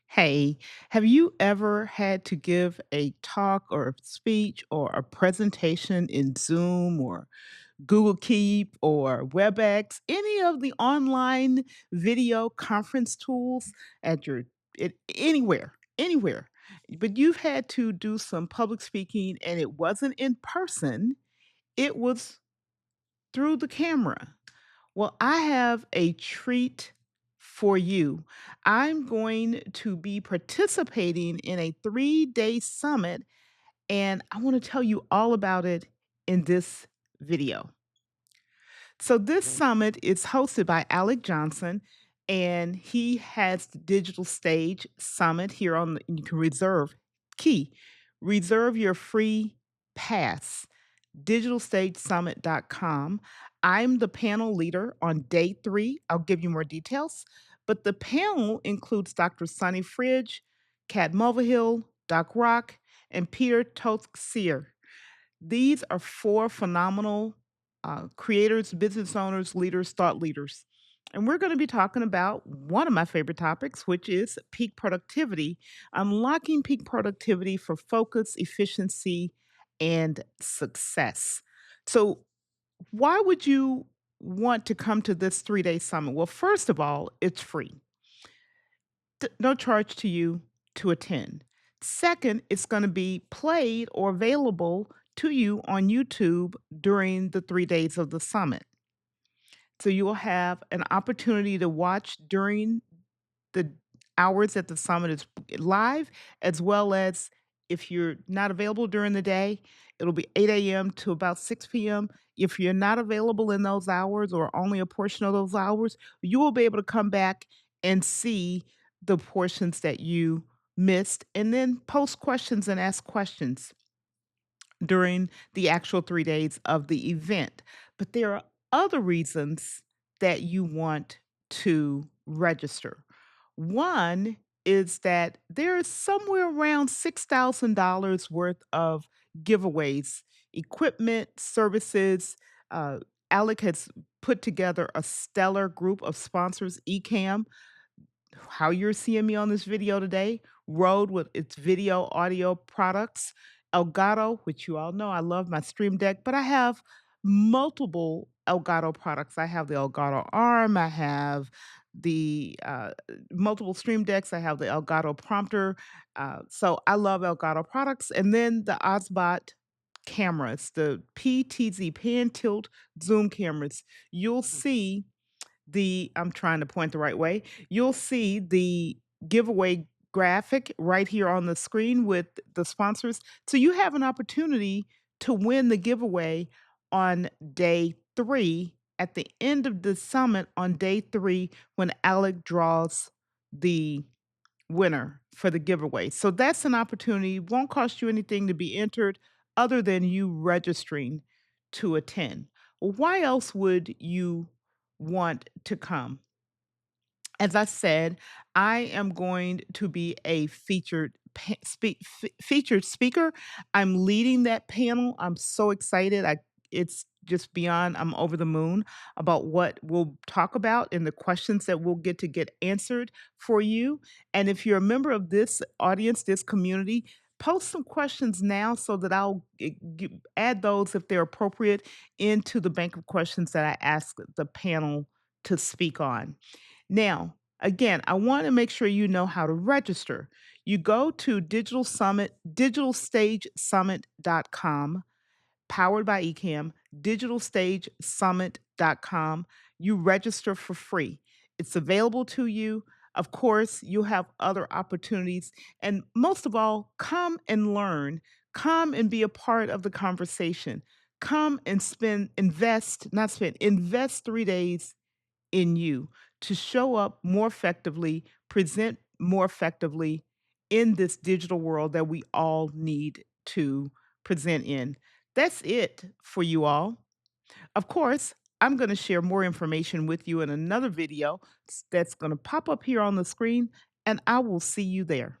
Hey, have you ever had to give a talk or a speech or a presentation in Zoom or Google Keep or WebEx, any of the online video conference tools at your anywhere, but you've had to do some public speaking and it wasn't in person, it was through the camera? Well, I have a treat for you. I'm going to be participating in a 3-day summit, and I want to tell you all about it in this video. So, this summit is hosted by Alec Johnson, and he has the Digital Stage Summit here on the, you can reserve your free pass digitalstagesummit.com. I'm the panel leader on day 3. I'll give you more details, but the panel includes Dr. Sunny Fridge, Kat Mulvihill, Doc Rock, and Peter Tothsier. These are 4 phenomenal creators, business owners, leaders, thought leaders. And we're going to be talking about one of my favorite topics, which is peak productivity, unlocking peak productivity for focus, efficiency, and success. So, why would you want to come to this 3-day summit? Well, first of all, it's free, no charge to you to attend. Second, it's going to be played or available to you on YouTube during the 3 days of the summit. So you will have an opportunity to watch during the hours that the summit is live, as well as if you're not available during the day, it'll be 8 a.m. to about 6 p.m. If you're not available in those hours or only a portion of those hours, you will be able to come back and see the portions that you missed and then post questions and ask questions during the actual 3 days of the event. But there are other reasons that you want to register. One is that there's somewhere around $6,000 worth of giveaways, equipment, services. Uh, Alec has put together a stellar group of sponsors, Ecamm, how you're seeing me on this video today, Rode with its video audio products, Elgato, which you all know I love my Stream Deck, but I have multiple Elgato products. I have the Elgato Arm, I have the multiple Stream Decks, I have the Elgato Prompter. So I love Elgato products. And then the Osbot cameras, the PTZ, pan tilt zoom cameras. You'll see I'm trying to point the right way. You'll see the giveaway graphic right here on the screen with the sponsors. So you have an opportunity to win the giveaway on day 3 at the end of the summit on day 3 when Alec draws the winner for the giveaway. So that's an opportunity. Won't cost you anything to be entered other than you registering to attend. Well, why else would you want to come? As I said, I am going to be a featured speaker. I'm leading that panel. I'm so excited. It's just beyond. I'm over the moon about what we'll talk about and the questions that we'll get answered for you. And if you're a member of this audience, this community, post some questions now so that I'll add those if they're appropriate into the bank of questions that I ask the panel to speak on. Now, again, I want to make sure you know how to register. You go to digitalstagesummit.com, powered by Ecamm, digitalstagesummit.com. You register for free. It's available to you. Of course, you'll have other opportunities. And most of all, come and learn. Come and be a part of the conversation. Come and invest 3 days in you to show up more effectively, present more effectively in this digital world that we all need to present in. That's it for you all. Of course, I'm going to share more information with you in another video that's going to pop up here on the screen, and I will see you there.